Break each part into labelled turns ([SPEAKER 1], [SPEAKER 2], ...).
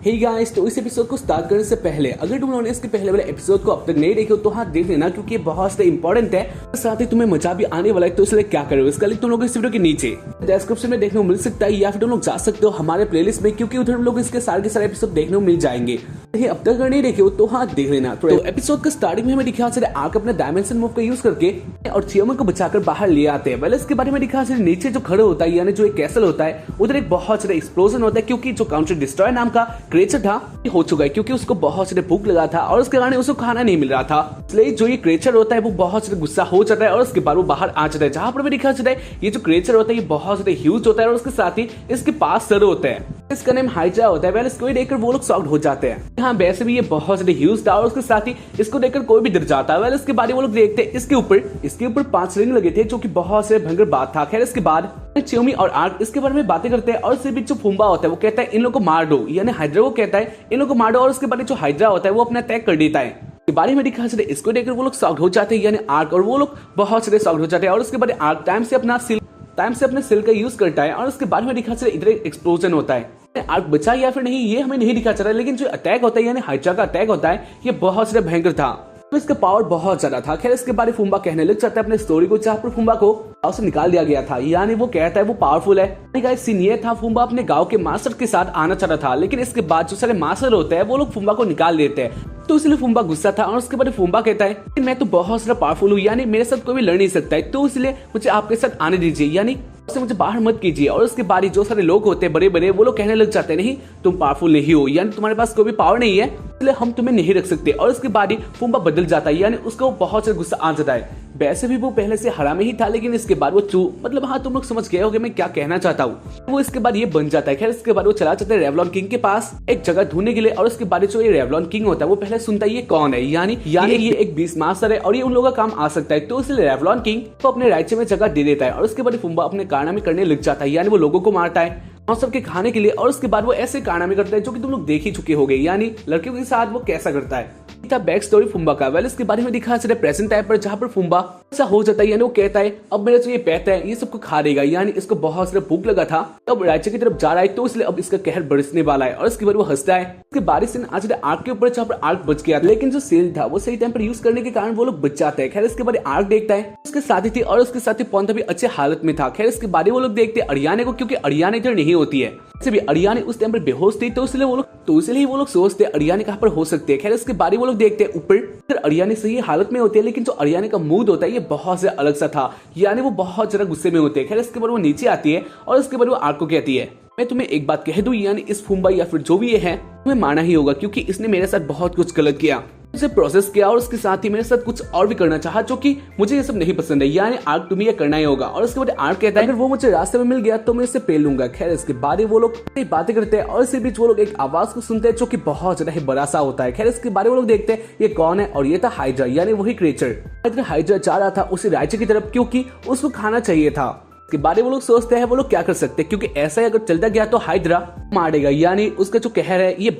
[SPEAKER 1] Hey guys, तो इस episode को स्टार्ट करने से पहले अगर तुम लोगों ने इसके पहले वाले एपिसोड को अब तक नहीं देखे हो तो हाँ देख लेना, क्योंकि ये बहुत से इंपॉर्टेंट है। साथ ही तुम्हें मजा भी आने वाला है। तो इसलिए क्या करो, इसका लिंक तुम लोग इस वीडियो के नीचे डिस्क्रिप्शन में देखने को मिल सकता है, या फिर तुम लोग जा सकते हो हमारे प्लेलिस्ट में, क्योंकि उधर तुम लोग इसके सारे के सारे एपिसोड देखने को मिल जाएंगे। अब तक अगर नहीं देखे हो तो हाँ देख लेना। तो एपिसोड का स्टार्टिंग में हमें दिखा चले आर्क अपने डायमेंशन मूव का यूज करके और चियोमी को बचाकर बाहर ले आते हैं। इसके बारे में दिखा चले नीचे जो खड़े होता है, यानी जो एक कैसल होता है, उधर एक बहुत सारा एक्सप्लोजन होता है, क्योंकि जो काउंटर डिस्ट्रॉय नाम का क्रिएचर था हो चुका है, क्योंकि उसको बहुत सारे भूख लगा था और उसके कारण उसको खाना नहीं मिल रहा था। इसलिए जो ये क्रिएचर होता है वो बहुत सारे गुस्सा हो जाता है और उसके बाद वो बाहर आ जाता है। जहां पर भी दिखा जाता है ये जो क्रिएचर होता है ये बहुत सारे ह्यूज होता है और उसके साथ ही इसके पास सर होते हैं। इसका नेम हाइड्रा होता है। इसको देखकर वो लोग शॉक्ड हो जाते हैं। हाँ वैसे भी ये बहुत सारे ह्यूज था और उसके साथ ही इसको देखकर कोई भी डर जाता है। इसके बाद वो लोग देखते हैं इसके ऊपर 5 रिंग लगे थे, जो कि बहुत से भयंकर बात था। खैर इसके बाद चियोमी और आर्क इसके बारे में बातें करते हैं और इसके बीच जो फुम्बा होता है वो कहता है इन लोगों को मार दो, यानी हाइड्रा को कहता है इन लोगों को मार दो, और उसके बाद जो हाइड्रा होता है वो अपना अटैक कर देता है। बारे में दिखा चले इसको देखकर वो लोग शॉक्ड हो जाते हैं, यानी आर्क और वो लोग बहुत सारे शॉक्ड हो जाते हैं। और उसके बाद आर्क टाइम से अपने सिल का यूज करता है और उसके बाद में दिखा चले इधर एक्सप्लोजन होता है। आर्क बचा या फिर नहीं ये हमें नहीं दिखा चल रहा है, लेकिन जो अटैक होता है यानी हाइड्रा का अटैक होता है ये बहुत ज्यादा भयंकर था, तो इसका पावर बहुत ज्यादा था। खैर इसके बारे फुम्बा कहने लग जाता है अपने स्टोरी को, जहाँ पर फुम्बा को गांव से निकाल दिया गया था, यानी वो कहता है वो पावरफुल है। सीन ये था फुम्बा अपने गांव के मास्टर के साथ आना चाहता था, लेकिन इसके बाद जो सारे मास्टर होते हैं वो लोग फुम्बा को निकाल देते हैं, तो इसलिए फुम्बा गुस्सा था। और उसके बाद फुम्बा कहता है मैं तो बहुत सारा पावरफुल हूँ, यानी मेरे साथ कोई भी लड़ नहीं सकता है, तो इसलिए मुझे आपके साथ आने दीजिए, यानी मुझे बाहर मत कीजिए। और उसके बाद जो सारे लोग होते हैं बड़े बड़े वो लोग कहने लग जाते हैं नहीं तुम पावरफुल नहीं हो, यानी तुम्हारे पास कोई भी पावर नहीं है, इसलिए हम तुम्हें नहीं रख सकते। और उसके बाद ही फुम्बा बदल जाता है, यानी उसको बहुत ज्यादा गुस्सा आ जाता है। वैसे भी वो पहले से हरा में ही था, लेकिन इसके बाद वो मतलब हाँ तुम लोग समझ गए होगे मैं क्या कहना चाहता हूँ। वो इसके बाद ये बन जाता है। खैर इसके बाद वो चला जाता है रेवलॉन किंग के पास एक जगह ढूंढने के लिए। और उसके बाद जो ये रेवलॉन किंग होता है वो पहले सुनता है ये कौन है, यानी ये एक बीस्ट मास्टर है और ये उन लोगों का काम आ सकता है, तो इसलिए रेवलॉन किंग को अपने राज्य में जगह दे देता है। और उसके बाद फुम्बा अपने कारनामे करने लग जाता है, यानी वो लोगों को मारता है मौसम के खाने के लिए। और उसके बाद वो ऐसे कारनामे करता है जो कि तुम लोग देख ही चुके होंगे, यानी लड़कियों के साथ वो कैसा करता है। बैक स्टोरी फुम्बा का इसके बारे में दिखा चले प्रेजेंट टाइम पर, जहाँ पर फुम्बा ऐसा हो जाता है, यानी वो कहता है अब मेरा जो ये पैत है ये सबको खा देगा, यानी इसको बहुत सारा भूख लगा था, अब राज्य की तरफ जा रहा है, तो इसलिए अब इसका कहर बरसने वाला है। और इसके बाद वो हंसता है। इसके बारिश से आज आर्क के ऊपर, जहाँ पर आर्क बच गया, लेकिन जो सेल था वो सही टाइम पर यूज करने के कारण वो लोग बच जाते हैं। खैर इसके बाद आर्क देखता है उसके साथी थी और उसके साथी पॉन्था भी अच्छे हालत में था। खैर इसके बाद वो लोग देखते हैं अरियाने को, क्योंकि अरियाने इधर नहीं होती है, भी अरियाने उस टाइम पर बेहोश थी, तो इसलिए वो लोग सोचते अरियाने कहाँ पर हो सकते हैं। खैर इसके बारे वो लोग देखते हैं ऊपर अरियाने सही हालत में होती है, लेकिन जो अरियाने का मूड होता है ये बहुत से अलग सा था, यानी वो बहुत ज्यादा गुस्से में होते हैं। खैर इसके बाद वो नीचे आती है और उसके बाद वो आर्क को कहती है मैं तुम्हें एक बात कह दूं, यानी इस फुम्बा या फिर जो भी ये है तुम्हें मारना ही होगा, क्योंकि इसने मेरे साथ बहुत कुछ गलत किया, उसे प्रोसेस किया और उसके साथ ही मेरे साथ कुछ और भी करना चाहा, जो कि मुझे ये सब नहीं पसंद है, यानी आर्क तुम्हें ये करना ही होगा। और उसके बाद आर्क कहता है अगर वो मुझे रास्ते में मिल गया तो मैं इसे पेल लूंगा। खैर इसके बाद वो लोग बातें करते हैं और इसी बीच वो लोग एक आवाज को सुनते हैं जो कि बहुत ज्यादा बड़ा सा होता है। खैर इसके बारे वो लोग देखते हैं ये कौन है, और ये था हाइड्रा, यानी वही क्रिएचर। हाइड्रा जा रहा था उसी राज्य की तरफ, क्योंकि उसको खाना चाहिए था। के बारे वो लोग सोचते हैं वो लोग क्या कर सकते हैं, क्योंकि ऐसा ही अगर चलता गया तो हाइड्रा मारेगा, यानी उसका जो कहर है ये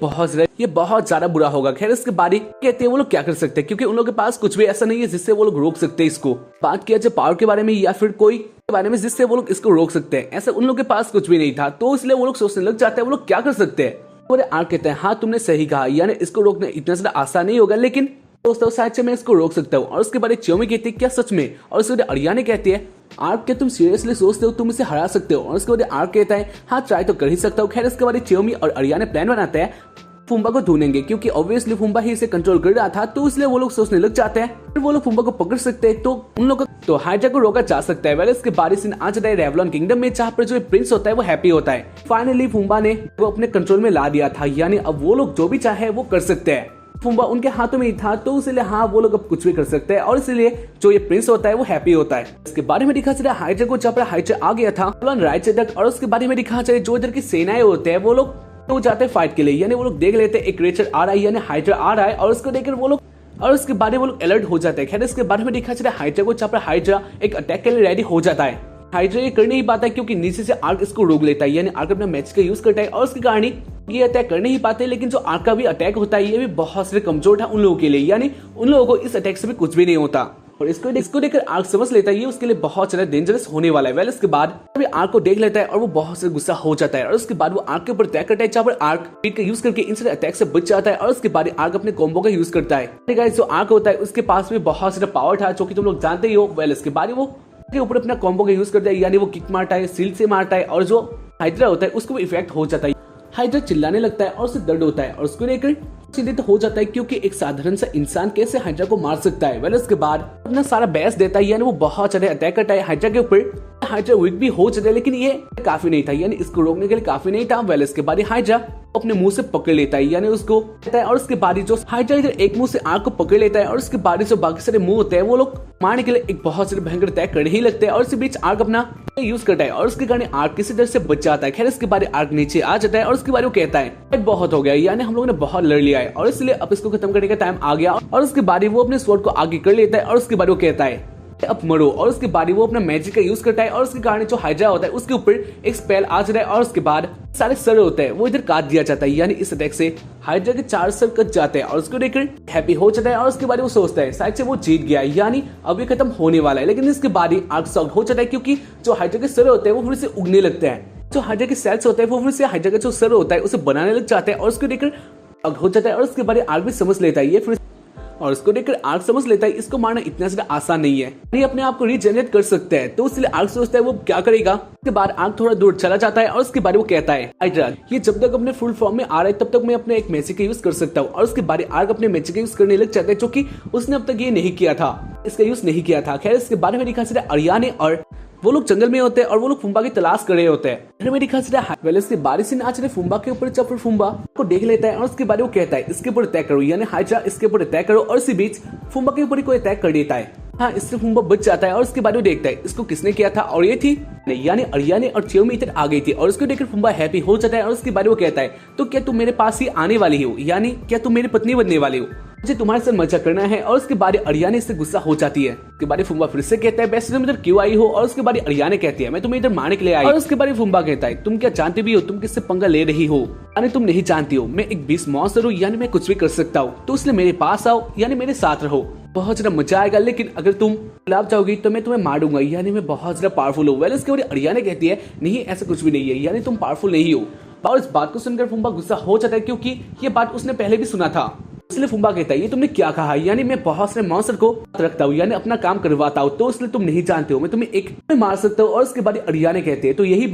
[SPEAKER 1] बहुत ज्यादा बुरा होगा। खैर इसके बारे कहते हैं वो लोग क्या कर सकते हैं, क्योंकि उन लोगों के पास कुछ भी ऐसा नहीं है जिससे वो लोग रोक सकते हैं इसको। बात किया जाए पावर के बारे में या फिर कोई के बारे में जिससे वो लोग इसको रोक सकते हैं, ऐसा उन लोगों के पास कुछ भी नहीं था, तो इसलिए वो लोग सोचने लग जाते हैं वो लोग क्या कर सकते हैं। आर्क कहते हैं हाँ तुमने सही कहा, यानी इसको रोकना इतना ज्यादा आसान नहीं होगा, लेकिन दोस्तों शायद से मैं इसको रोक सकता हूँ। और उसके बारे चियोमी कहती है क्या सच में, और उसके बाद अरियाने कहती है आर्क क्या तुम सीरियसली सोचते हो तुम इसे हरा सकते हो। और उसके बाद आर्क कहता है हाँ ट्राई तो कर ही सकता हूँ। खैर इसके बाद चियोमी और अरियाने प्लान बनाते हैं फुम्बा को ढूंढेंगे, क्योंकि ऑब्वियसली फुम्बा ही इसे कंट्रोल कर रहा था, तो इसलिए वो लोग सोचने लग जाते हैं फिर वो लोग फुम्बा को पकड़ सकते हैं, तो उन लोगों को हाइड्रा को रोका जा सकता है। इसके बारिश सीन आ जाता है रेवलॉन किंगडम में, जहाँ पर जो प्रिंस होता है वो हैप्पी होता है। फाइनली फुम्बा ने वो अपने कंट्रोल में ला दिया था, यानी अब वो लोग जो भी चाहे वो कर सकते हैं। फुम्बा उनके हाथों में ही था, तो इसलिए हाँ वो लोग अब कुछ भी कर सकते हैं, और इसलिए जो ये प्रिंस होता है वो हैप्पी होता है। इसके बारे में दिखा चला हाइड्रा को, जहाँ पर हाइड्रा आ गया था राज्य तक। और उसके बारे में दिखा चले जो इधर की सेनाएं होते हैं वो लोग तो जाते हैं फाइट के लिए, यानी वो लोग देख लेते हैं एक क्रिएचर आ रहा है, यानी हाइड्रा आ रहा है, और उसको देखकर वो लोग और उसके बारे में वो लोग अलर्ट हो जाते हैं। खैर इसके बारे में दिखा चला हाइड्रा को, जहाँ पर हाइड्रा एक अटैक के लिए रेडी हो जाता है। हाइड्रा ये कर नहीं पाता है क्योंकि नीचे से आर्क इसको रोक लेता है, यानी आर्क अपना मैच का यूज करता है, और उसके कारण ये अटैक कर नहीं पाते। लेकिन जो आर्क का भी अटैक होता है ये भी बहुत से कमजोर था उन लोगों के लिए, यानी उन लोगों को इस अटैक से भी कुछ भी नहीं होता। और इसको देखकर आर्क समझ लेता है ये उसके लिए बहुत ज्यादा डेंजरस होने वाला है। वेल इसके बाद आर्क को देख लेता है और वो बहुत से गुस्सा हो जाता है और उसके बाद वो आर्क के ऊपर अटैक करता है, जहाँ पर आर्क स्पीड का यूज करके इंस्टेंट अटैक से बच जाता है और उसके बाद आर्क अपने कॉम्बो का यूज करता है। गाइस जो आर्क होता है उसके पास में बहुत सारा पावर था जो कि तुम लोग जानते ही हो। वेल इसके बाद वो के ऊपर अपना कॉम्बो का यूज करता है, यानी वो किक मारता है, शील्ड से मारता है और जो हाइड्रा होता है उसको भी इफेक्ट हो जाता है। हाइड्रा चिल्लाने लगता है और उसे दर्द होता है और उसको लेकर चिंतित हो जाता है क्योंकि एक साधारण सा इंसान कैसे हाइड्रा को मार सकता है। वेल उसके बाद अपना सारा बेस देता है, यानी वो बहुत ज्यादा अटैक करता है हाइड्रा के ऊपर। हाइड्रा वीक भी हो जाता है लेकिन ये काफी नहीं था, यानी इसको रोकने के लिए काफी नहीं था। वेल इसके बाद हाइड्रा अपने मुंह से पकड़ लेता है, यानी उसको लेता है और उसके बाद जो हाइड्रा इधर एक मुंह से आग को पकड़ लेता है और उसके बाद जो बाकी सारे मुंह होते हैं वो लोग मारने के लिए एक बहुत सारे भयंकर अटैक करने ही लगते हैं और इसी बीच आग अपना यूज करता है और उसके कारण आग किसी तरह से बच जाता है। खैर इसके बाद आग नीचे आ जाता है और उसके बाद वो कहता है बहुत हो गया, यानी हम लोगों ने बहुत लड़ लिया है और इसलिए अब इसको खत्म करने का टाइम आ गया। और उसके बाद वो अपने स्वॉर्ड को आगे कर लेता है और उसके बाद वो कहता है अब मरो और उसके बाद वो अपना मैजिक का यूज करता है और उसके कारण जो हाइड्रा होता है उसके ऊपर एक स्पेल आ जाता है और उसके बाद सारे सर होते हैं वो इधर काट दिया जाता है, यानी इस अटैक से हाइड्रा के 4 सर कट जाते हैं और उसको देखकर हैप्पी हो जाता है और उसके बाद वो सोचता है शायद से वो जीत गया, यानी अब ये खत्म होने वाला है। लेकिन इसके बाद ही आर्क शॉक्ड हो जाता है क्योंकि जो हाइड्रा के सर होते हैं वो फिर से उगने लगते हैं। जो हाइड्रा के सेल्स होते हैं वो फिर से हाइड्रा का जो सर होता है उसे बनाने लग जाते हैं और उसको देखकर शॉक्ड हो जाता है और उसके बाद आर्क भी समझ लेता है ये फिर और उसको देखकर आर्क समझ लेता है इसको मारना इतना ज्यादा आसान नहीं है, ये अपने आप को रीजनरेट कर सकता है। तो इसलिए आर्क सोचता है वो क्या करेगा। उसके बाद आर्क थोड़ा दूर चला जाता है और उसके बाद वो कहता है हाइड्रा ये जब तक अपने फुल फॉर्म में आ रहा है तब तक मैं अपने एक मैजिक का यूज कर सकता हूँ। और उसके बाद आर्क अपने मैजिक का यूज करने लग जाता है जो कि उसने अब तक ये नहीं किया था, इसका यूज नहीं किया था। खैर इसके बारे में दिखा सकता अरियाने और वो लोग जंगल में होते हैं और वो लोग फुम्बा की तलाश कर रहे होते हैं। मेरी खास के बारिश से नाच रहे फुम्बा के ऊपर जब फुम्बा को देख लेता है और उसके बाद वो कहता है इसके ऊपर अटैक करो, यानी हाइड्रा इसके ऊपर अटैक करो और इसी बीच फुम्बा के ऊपर कोई अटैक कर देता है। हाँ इससे फुम्बा बच जाता है और उसके बाद वो देखता है इसको किसने किया था और ये थी यानी अरियाने और चियोमी इधर आ गई थी और उसको देखकर फुम्बा हैप्पी हो जाता है और उसके बाद वो कहता है तो क्या तुम मेरे पास ही आने वाली हो, यानी क्या तुम मेरी पत्नी बनने वाली हो, मुझे तुम्हारे साथ मजा करना है। और उसके बाद अरियाने इससे गुस्सा हो जाती है। उसके बाद फुम्बा फिर से कहता है वैसे तुम इधर क्यों आई हो और उसके बाद अरियाने कहती है मैं तुम्हें इधर मारने के लिए आई। और उसके बाद फुम्बा कहता है तुम क्या जानती भी हो तुम किससे पंगा ले रही हो, यानी तुम नहीं जानती हो मैं एक बीस्ट मॉन्स्टर हूँ, यानी मैं कुछ भी कर सकता हूँ, तो इसलिए मेरे पास आओ यानी मेरे साथ रहो, बहुत ज्यादा मजा आएगा। लेकिन अगर तुम खिलाफ जाओगी तो मैं तुम्हें मार दूंगा, यानी मैं बहुत ज्यादा पावरफुल हूँ। वेल इसके बाद अरियाने कहती है नहीं ऐसा कुछ भी नहीं है, यानी तुम पावरफुल नहीं हो। और इस बात को सुनकर फुम्बा गुस्सा हो जाता है क्योंकि ये बात उसने पहले भी सुना था। इसलिए फुम्बा कहता है ये तुमने क्या कहा, यानी मैं बहुत सारे मॉन्स्टर को रखता हूँ यानी अपना काम करवाता हूँ, तो इसलिए तुम नहीं जानते हो मैं तुम्हें एक में मार सकता हूँ। और उसके बाद अरियाने कहते हैं तो यही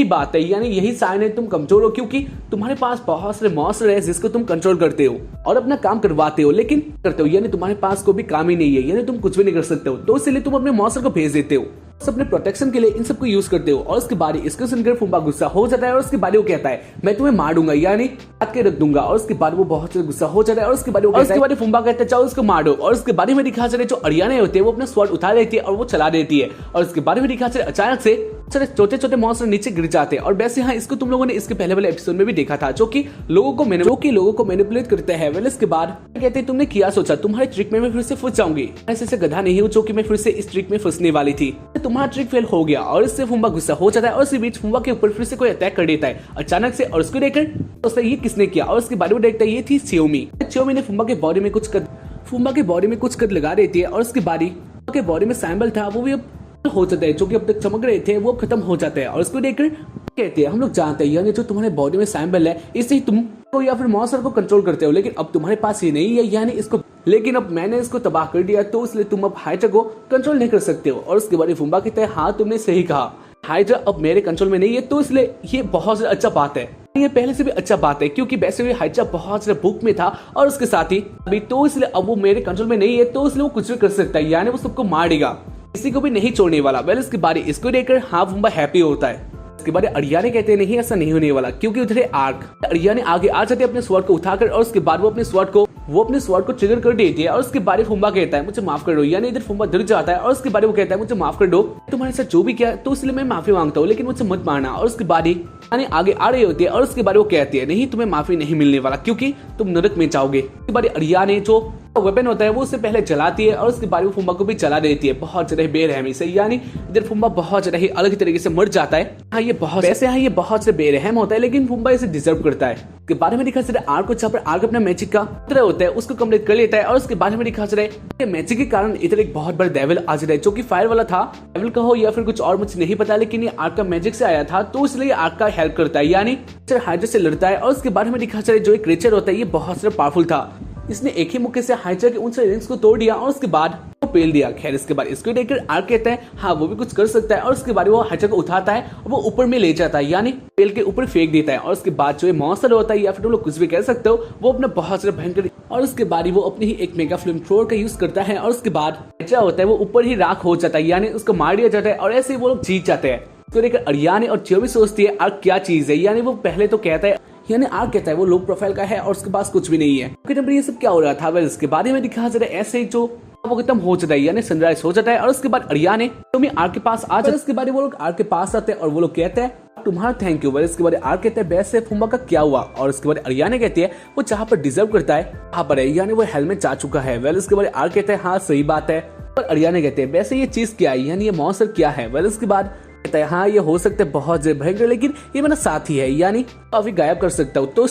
[SPEAKER 1] बात है, यानी यही साइन है तुम कमजोर हो क्योंकि तुम्हारे पास बहुत सारे मॉन्स्टर है जिसको तुम कंट्रोल करते हो और अपना काम करवाते हो, लेकिन करते हो यानी तुम्हारे पास कोई भी काम ही नहीं है, यानी तुम कुछ भी नहीं कर सकते हो, तो इसलिए तुम अपने मॉन्स्टर को भेज देते हो, अपने प्रोटेक्शन के लिए इन सबको यूज करते हो। और उसके बाद इसको सुनकर फुम्बा गुस्सा हो जाता है और उसके बाद वो कहता है मैं तुम्हें मार दूंगा, यानी काट के रख दूंगा। और उसके बाद वो बहुत ज्यादा गुस्सा हो जाता है और उसके बाद फुम्बा कहता है चाहो उसको मार दो। और उसके बारे में दिखा चले जो अरियाने होते हैं वो अपना स्वॉर्ड उठा लेती है और वो चला देती है और उसके बारे में दिखा चले अचानक से छोटे छोटे मॉन्स्टर नीचे गिर जाते हैं। और वैसे हाँ इसको तुम लोगों ने इसके पहले वाले एपिसोड में भी देखा था जो कि लोगों को मैनिपुलेट करते हैं। वेल इसके बाद कहते हैं तुमने क्या सोचा तुम्हारे ट्रिक में मैं फिर से फंस जाऊंगी, ऐसे गधा नहीं हूँ जो कि मैं फिर से इस ट्रिक में फंसने वाली थी, तुम्हारा ट्रिक फेल हो गया। और इससे फुम्बा गुस्सा हो जाता है और इसी बीच फुम्बा के ऊपर फिर से कोई अटैक कर देता है अचानक से और उसको देखकर तो ये किसने किया। और उसके बारे में देखता है ये थी चियोमी ने फुम्बा के बॉडी में कुछ कद लगा देती है और उसके बॉडी में सैंबल था वो भी हो जाता है जो कि अब तक चमक रहे थे वो खत्म हो जाते हैं। और उसको देखकर कहते हैं हम लोग जानते हैं यानी जो तुम्हारे बॉडी में सैंबल है इससे ही तुम को या फिर मॉन्स्टर को कंट्रोल करते हो, लेकिन अब तुम्हारे पास ये नहीं है यानी इसको, लेकिन अब मैंने इसको तबाह कर दिया तो इसलिए तुम अब हाइड्रा को कंट्रोल नहीं कर सकते हो। और उसके बाद फुम्बा कहते हैं हाँ तुमने सही कहा हाइड्रा अब मेरे कंट्रोल में नहीं है, तो इसलिए ये बहुत ज्यादा अच्छा बात है, ये पहले से भी अच्छा बात है क्योंकि वैसे भी हाइड्रा बहुत ज्यादा भूख में था और उसके साथ ही अभी तो इसलिए अब वो मेरे कंट्रोल में नहीं है, तो इसलिए वो कुछ भी कर सकता है यानी वो सबको मार देगा, किसी को भी नहीं छोड़ने वाला। वेल इसके बाद इसको देखकर हाँ फुम्बा हैप्पी होता है। इसके बाद अरियाने कहते हैं नहीं ऐसा नहीं होने वाला क्योंकि उधर आर्क अरियाने आगे आ जाते अपने स्वॉर्ड को उठाकर और उसके बाद वो अपने स्वॉर्ड को ट्रिगर कर देती है। और उसके बाद फुम्बा कहता है मुझे माफ कर दो, यानी इधर फुम्बा डर जाता है और उसके बाद वो कहता है मुझे माफ कर दो तुम्हारे साथ जो भी किया तो इसलिए मैं माफी मांगता हूँ लेकिन मुझसे मत मारना। और उसके बाद आगे आ रही होती है और उसके बाद वो कहती है नहीं तुम्हें माफी नहीं मिलने वाला क्योंकि तुम नरक में जाओगे। उसके बाद अरियाने जो वेपन होता है वो उससे पहले जलाती है और उसके बाद वो फुम्बा को भी जला देती है बहुत ज्यादा बेरहमी से। यानी इधर फुम्बा बहुत ज्यादा ही अलग तरीके से मर जाता है। हाँ ये बहुत से बेरहम होता है, लेकिन फुम्बा इसे डिजर्व करता है। उसके बारे में दिखा चला आर्क को, जहाँ पर आर्क अपना मैजिक का खतरा होता है उसको कंप्लीट कर लेता है। और उसके बारे में दिखा चला मैजिक के कारण इधर एक बहुत बड़ा डेविल आ जाता है, जो कि फायर वाला था। डेविल का हो या फिर कुछ और मुझे नहीं पता, लेकिन ये आर्क का मैजिक से आया था, तो इसलिए आर्क का हेल्प करता है। यानी हाइड्रा से लड़ता है। और उसके बारे में दिखा चला जो एक क्रीचर होता है ये बहुत ज्यादा पावरफुल था। इसने एक ही मुक्के से हाइड्रा के उन सारे रिंग्स को तोड़ दिया और उसके बाद वो पेल दिया। खैर इसके बाद इसको देखकर आर्क कहता है हाँ वो भी कुछ कर सकता है। और उसके बाद वो हाइड्रा को उठाता है और वो ऊपर में ले जाता है, यानी पेल के ऊपर फेंक देता है। और उसके बाद जो मॉन्स्टर होता है या फिर तुम लोग कुछ भी कह सकते हो, वो अपना बहुत ज्यादा भयंकर, और उसके बाद वो अपनी ही एक मेगा फ्लेम थ्रोअर का यूज करता है। और उसके बाद हाइड्रा होता है वो ऊपर ही राख हो जाता है, यानी उसको मार दिया जाता है। और ऐसे ही वो लोग जीत जाते हैं। तो लेकर अरियाने और चियो भी सोचती है आर्क क्या चीज है। यानी वो पहले तो कहता है, यानी आर्क कहता है वो लो प्रोफाइल का है और उसके पास कुछ भी नहीं है। ये सब क्या हो रहा था? इसके बारे में दिखा जरा ऐसे ही जो वो खत्म हो जाता है, यानी सनराइज हो जाता है। और उसके बाद अरियाने आर्क के पास आ जाता है। उसके बाद वो लोग आर्क के पास आते हैं और वो लोग कहते हैं तुम्हारा थैंक यू। इसके बाद आर्क कहते हैं वैसे फुम्बा का क्या हुआ? और उसके बाद अरियाने कहती है वो जहाँ पर डिजर्व करता है वहाँ पर है, यानी वो हेलमेट जा चुका है। इसके बाद आर्क कहते हैं हाँ सही बात है। और अरियाने कहते हैं वैसे ये चीज क्या है, यानी ये मॉन्स्टर क्या है? इसके बाद कहता है हाँ ये हो सकता है बहुत ज्यादा भयंकर, लेकिन ये मेरा साथी है, यानी काफी गायब कर सकता हूँ, तो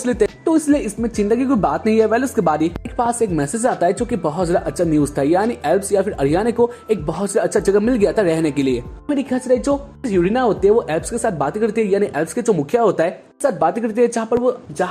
[SPEAKER 1] इसलिए इसमें चिंता की कोई बात नहीं है। उसके बाद एक पास एक मैसेज आता है जो कि बहुत ज्यादा अच्छा न्यूज था, यानी एल्ब्स या फिर अरियाने को एक बहुत ज्यादा अच्छा जगह मिल गया था रहने के लिए। मेरी ख्याल से जो यूरिना होती है वो एल्ब्स के साथ बातें करती है, यानी एल्ब्स के जो मुखिया होता है साथ बातें करती है, जहाँ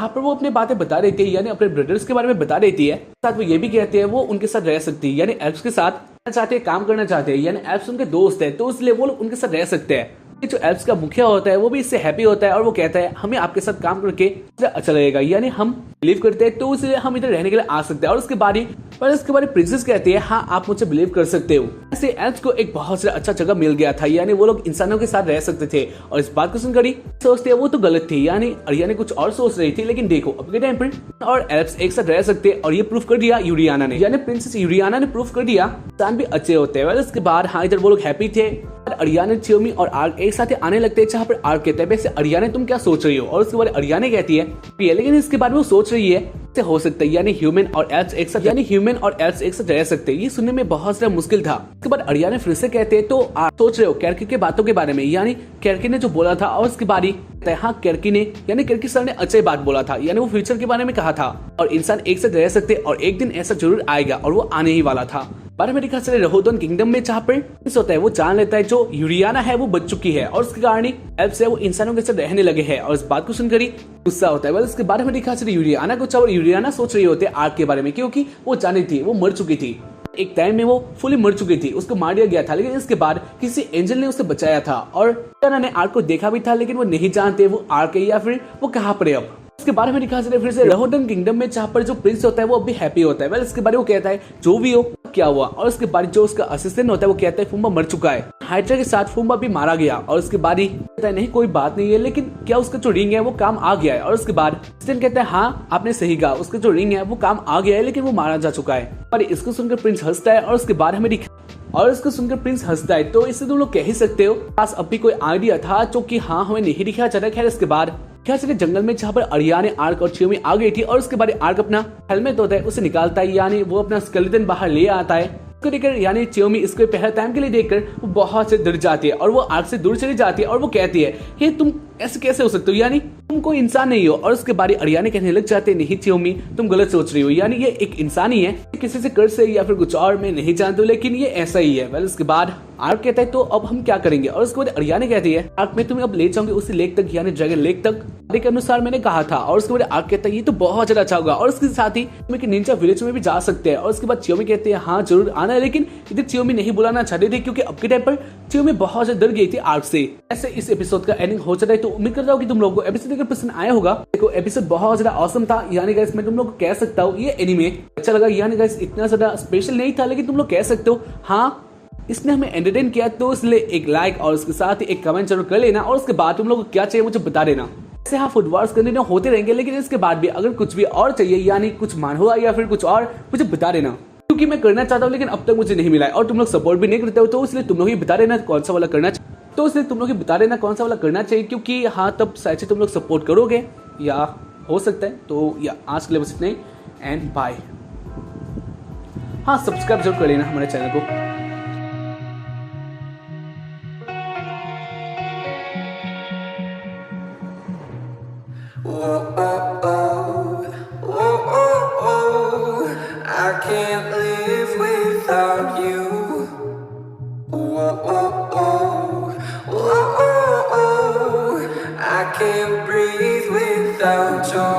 [SPEAKER 1] पर वो अपनी बातें बता देती है, यानी अपने ब्रदर्स के बारे में बता देती है। साथ वो ये भी कहते हैं वो उनके साथ रह सकती है, यानी एल्ब्स के साथ चाहते हैं काम करना चाहते हैं, यानी एल्ब्स उनके दोस्त है, तो इसलिए वो लोग उनके साथ रह सकते हैं। जो एल्ब्स का मुखिया होता है वो भी इससे हैप्पी होता है और वो कहता है हमें आपके साथ काम करके अच्छा लगेगा, यानी हम बिलीव करते हैं, तो इसलिए हम इधर रहने के लिए आ सकते हैं। और उसके बाद प्रिंसेस कहती है हाँ आप मुझे बिलीव कर सकते हो। ऐसे एल्ब्स को एक बहुत से अच्छा जगह मिल गया था, यानी वो लोग इंसानों के साथ रह सकते थे। और इस बात को सुनकर सोचते हैं वो तो गलत थी, यानी अरियाने कुछ और सोच रही थी, लेकिन देखो अब के टाइम पर और एल्ब्स एक साथ रह सकते हैं। और ये प्रूफ कर दिया यूरियाना ने, यानी प्रिंसेस यूरियाना ने प्रूफ कर दिया इंसान भी अच्छे होते हैं। उसके बाद हाँ इधर वो लोग हैप्पी थे। अरियाने, चियोमी और आर्क एक साथ आने लगते हैं, जहाँ पर आर्क कहता है वैसे अरियाने तुम क्या सोच रही हो? और उसके बाद अरियाने कहती है लेकिन इसके बाद वो सोच रही है हो सकता है यानी ह्यूमन और एल्ब्स एक साथ रह सकते हैं। ये सुनने में बहुत ज्यादा मुश्किल था। उसके बाद अरियाने फिर से कहते हैं तो आप सोच रहे हो कैरकी के बातों के बारे में, यानी कैरकी ने जो बोला था। और उसके बाद हाँ कैरकी ने, यानी कैरकी सर ने अच्छी बात बोला था, यानी वो फ्यूचर के बारे में कहा था और इंसान एक साथ रह सकते और एक दिन ऐसा जरूर आएगा और वो आने ही वाला था। बारे में दिखा चले रहोदन किंगडम में जहाँ पर होता है वो जान लेता है जो यूरियाना है वो बच चुकी है और उसके कारण एल्ब्स है वो इंसानों के साथ रहने लगे हैं। और इस बात को सुनकर ही गुस्सा होता है। उसके बारे में दिखा चले यूरियाना को, और यूरियाना सोच रही होती है आर्क के बारे में, क्योंकि वो जानी थी वो मर चुकी थी, एक टाइम में वो फुली मर चुकी थी, उसको मार दिया गया था, लेकिन इसके बाद किसी एंजल ने उसे बचाया था। और यूरियाना ने आर्क को देखा भी था, लेकिन वो नहीं जानते वो आर्क है या फिर वो कहाँ पर है। अब इसके बारे में दिखा चले फिर से रहोदन किंगडम में, जहाँ पर जो प्रिंस होता है वो अभी हैप्पी होता है। इसके बारे में वो कहता है जो भी हो क्या हुआ। और उसके बाद जो उसका असिस्टेंट होता है वो कहता है फुम्बा मर चुका है, हाइड्रा के साथ फुम्बा भी मारा गया। और उसके बाद ही कहता है नहीं कोई बात नहीं है, लेकिन क्या उसका जो रिंग है वो काम आ गया है। और उसके बाद असिस्टेंट कहता है हाँ आपने सही कहा, उसका जो रिंग है वो काम आ गया है, लेकिन वो मारा जा चुका है। और इसको सुनकर प्रिंस हंसता है। और उसके बाद हमें तो इससे तुम लोग कह ही सकते हो पास अभी कोई आइडिया था जो कि हाँ हमें नहीं दिखाया जाता। खैर इसके बाद क्या जंगल में जहाँ पर अरियाने, आर्क और चियोमी आ गई थी। और उसके बाद आर्क अपना हेलमेट होता है उसे निकालता है, यानी वो अपना स्केलेटन बाहर ले आता है। उसको देखकर यानी चियोमी इसको पहले टाइम के लिए देखकर वो बहुत से डर जाती है और वो आर्क से दूर चली जाती है। और वो कहती है कि तुम ऐसे कैसे हो सकते हो, यानी तुम कोई इंसान नहीं हो। और उसके बाद अरियाने कहने लग जाते हैं नहीं चियोमी तुम गलत सोच रही हो, यानी ये एक इंसान ही है, किसी से कर से या फिर कुछ और मैं नहीं जानता हूँ, लेकिन ये ऐसा ही है। उसके बाद आर्क कहता है तो अब हम क्या करेंगे। और उसके बाद अरियाने कहती है आर्क मैं तुम्हें अब ले जाऊंगी उसी लेक तक, यानी ड्रैगन लेक तक के अनुसार मैंने कहा था। और उसके बाद आर्क कहता है ये तो बहुत ज्यादा अच्छा होगा और उसके साथ ही निंजा विलेज में भी जा सकते हैं। और उसके बाद चियोमी कहते हैं हाँ जरूर आना है, लेकिन इधर चियोमी नहीं बुलाना चाहते थे क्योंकि अब के टाइम पर चियोमी बहुत ज्यादा डर गई थी आर्क से। ऐसे इस एपिसोड का एंडिंग हो जाता है। तो उम्मीद करता हूँ कि तुम लोगों को एपिसोड देखकर पसंद आया होगा। देखो एपिसोड बहुत ज्यादा ऑसम था, यानी गाइस मैं तुम लोग को कह सकता हूँ ये एनीमे अच्छा लगा, यानी गाइस इतना ज्यादा स्पेशल नहीं था, लेकिन तुम लोग कह सकते हो हाँ इसने हमें एंटरटेन किया। तो इसलिए एक लाइक और उसके साथ ही एक कमेंट जरूर कर लेना। और उसके बाद तुम लोग को क्या चाहिए मुझे बता देना। ऐसे हाँ फुड वॉर्स कंटिन्यू होते रहेंगे, लेकिन इसके बाद भी अगर कुछ भी और चाहिए यानी कुछ मानहुआ या फिर कुछ और मुझे बता देना, क्योंकि मैं करना चाहता हूँ लेकिन अब तक मुझे नहीं मिला है और तुम लोग सपोर्ट भी नहीं करते हो। तो इसलिए तुम लोग ही बता देना कौन सा वाला करना चाहिए, क्योंकि हाँ तब शायद से तुम लोग सपोर्ट करोगे या हो सकता है। तो या आज के लिए बस इतना ही एंड बाय। हाँ, सब्सक्राइब जरूर कर लेना हमारे चैनल को।
[SPEAKER 2] I can't live without you. I can't breathe without your